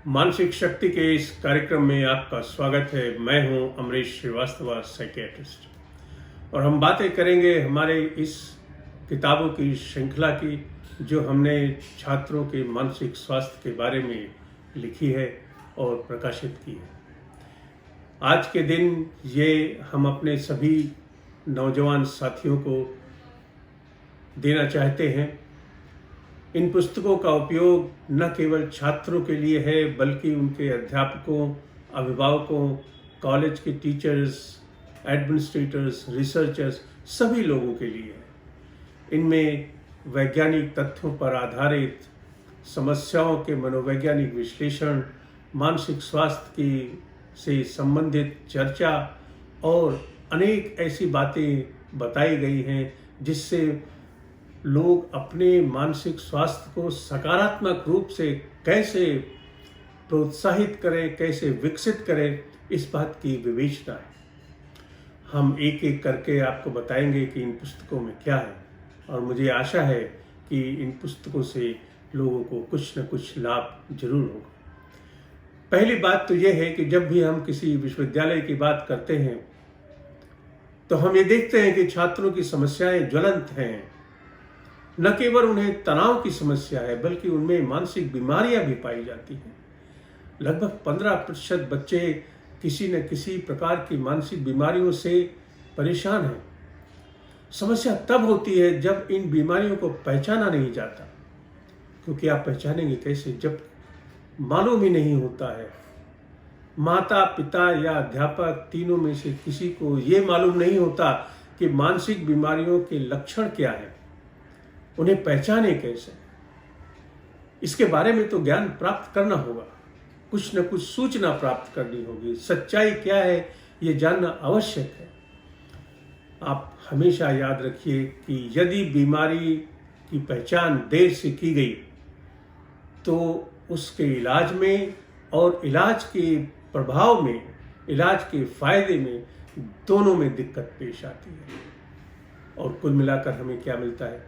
मानसिक शक्ति के इस कार्यक्रम में आपका स्वागत है। मैं हूं अमरीश श्रीवास्तव, साइकियाट्रिस्ट, और हम बातें करेंगे हमारे इस किताबों की श्रृंखला की जो हमने छात्रों के मानसिक स्वास्थ्य के बारे में लिखी है और प्रकाशित की है। आज के दिन ये हम अपने सभी नौजवान साथियों को देना चाहते हैं। इन पुस्तकों का उपयोग न केवल छात्रों के लिए है बल्कि उनके अध्यापकों, अभिभावकों, कॉलेज के टीचर्स, एडमिनिस्ट्रेटर्स, रिसर्चर्स, सभी लोगों के लिए है। इनमें वैज्ञानिक तथ्यों पर आधारित समस्याओं के मनोवैज्ञानिक विश्लेषण, मानसिक स्वास्थ्य की से संबंधित चर्चा और अनेक ऐसी बातें बताई गई हैं जिससे लोग अपने मानसिक स्वास्थ्य को सकारात्मक रूप से कैसे प्रोत्साहित करें, कैसे विकसित करें, इस बात की विवेचना है। हम एक एक करके आपको बताएंगे कि इन पुस्तकों में क्या है, और मुझे आशा है कि इन पुस्तकों से लोगों को कुछ न कुछ लाभ जरूर होगा। पहली बात तो यह है कि जब भी हम किसी विश्वविद्यालय की बात करते हैं तो हम ये देखते हैं कि छात्रों की समस्याएं ज्वलंत हैं। न केवल उन्हें तनाव की समस्या है बल्कि उनमें मानसिक बीमारियां भी पाई जाती हैं। लगभग 15% बच्चे किसी न किसी प्रकार की मानसिक बीमारियों से परेशान हैं। समस्या तब होती है जब इन बीमारियों को पहचाना नहीं जाता, क्योंकि आप पहचानेंगे कैसे जब मालूम ही नहीं होता है। माता पिता या अध्यापक तीनों में से किसी को ये मालूम नहीं होता कि मानसिक बीमारियों के लक्षण क्या है, उन्हें पहचाने कैसे। इसके बारे में तो ज्ञान प्राप्त करना होगा, कुछ न कुछ सूचना प्राप्त करनी होगी। सच्चाई क्या है ये जानना आवश्यक है। आप हमेशा याद रखिए कि यदि बीमारी की पहचान देर से की गई तो उसके इलाज में और इलाज के प्रभाव में, इलाज के फायदे में, दोनों में दिक्कत पेश आती है। और कुल मिलाकर हमें क्या मिलता है?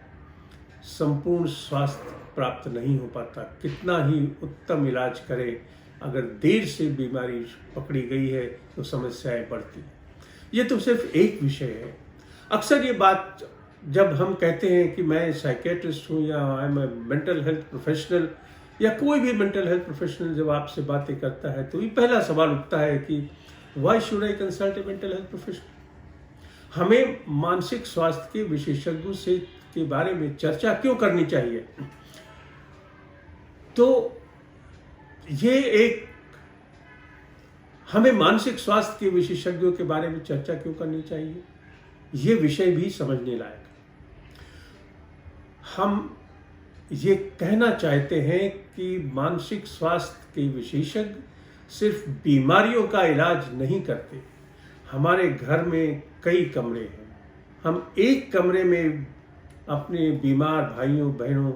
संपूर्ण स्वास्थ्य प्राप्त नहीं हो पाता। कितना ही उत्तम इलाज करें, अगर देर से बीमारी पकड़ी गई है तो समस्याएं बढ़ती हैं। ये तो सिर्फ एक विषय है। अक्सर ये बात जब हम कहते हैं कि मैं साइकियाट्रिस्ट हूँ या I am a mental health professional, या कोई भी मेंटल हेल्थ प्रोफेशनल जब आपसे बातें करता है तो ये पहला सवाल उठता है कि why should I consult A mental health professional. हमें मानसिक स्वास्थ्य के विशेषज्ञों से के बारे में चर्चा क्यों करनी चाहिए? तो हमें मानसिक स्वास्थ्य के विशेषज्ञों के बारे में चर्चा क्यों करनी चाहिए, ये विषय भी समझने लायक। हम ये कहना चाहते हैं कि मानसिक स्वास्थ्य के विशेषज्ञ सिर्फ बीमारियों का इलाज नहीं करते। हमारे घर में कई कमरे हैं, हम एक कमरे में अपने बीमार भाइयों बहनों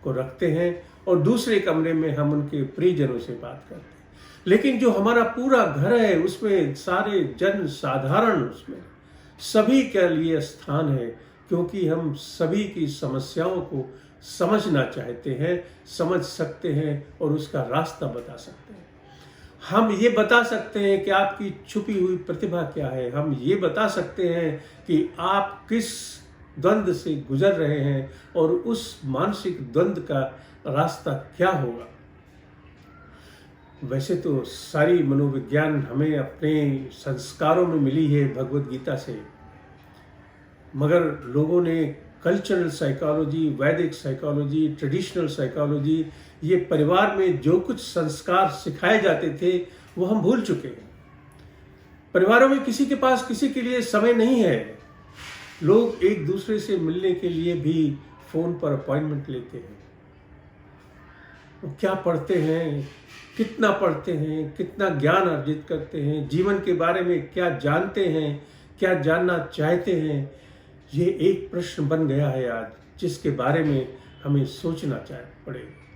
को रखते हैं और दूसरे कमरे में हम उनके परिजनों से बात करते हैं। लेकिन जो हमारा पूरा घर है उसमें सारे जन साधारण, उसमें सभी के लिए स्थान है, क्योंकि हम सभी की समस्याओं को समझना चाहते हैं, समझ सकते हैं और उसका रास्ता बता सकते हैं। हम ये बता सकते हैं कि आपकी छुपी हुई प्रतिभा क्या है। हम ये बता सकते हैं कि आप किस द्वंद्व से गुजर रहे हैं और उस मानसिक द्वंद्व का रास्ता क्या होगा। वैसे तो सारी मनोविज्ञान हमें अपने संस्कारों में मिली है भगवद गीता से, मगर लोगों ने कल्चरल साइकोलॉजी, वैदिक साइकोलॉजी, ट्रेडिशनल साइकोलॉजी, ये परिवार में जो कुछ संस्कार सिखाए जाते थे वो हम भूल चुके हैं। परिवारों में किसी के पास किसी के लिए समय नहीं है। लोग एक दूसरे से मिलने के लिए भी फोन पर अपॉइंटमेंट लेते हैं। वो क्या पढ़ते हैं, कितना पढ़ते हैं, कितना ज्ञान अर्जित करते हैं, जीवन के बारे में क्या जानते हैं, क्या जानना चाहते हैं, ये एक प्रश्न बन गया है आज, जिसके बारे में हमें सोचना पड़ेगा।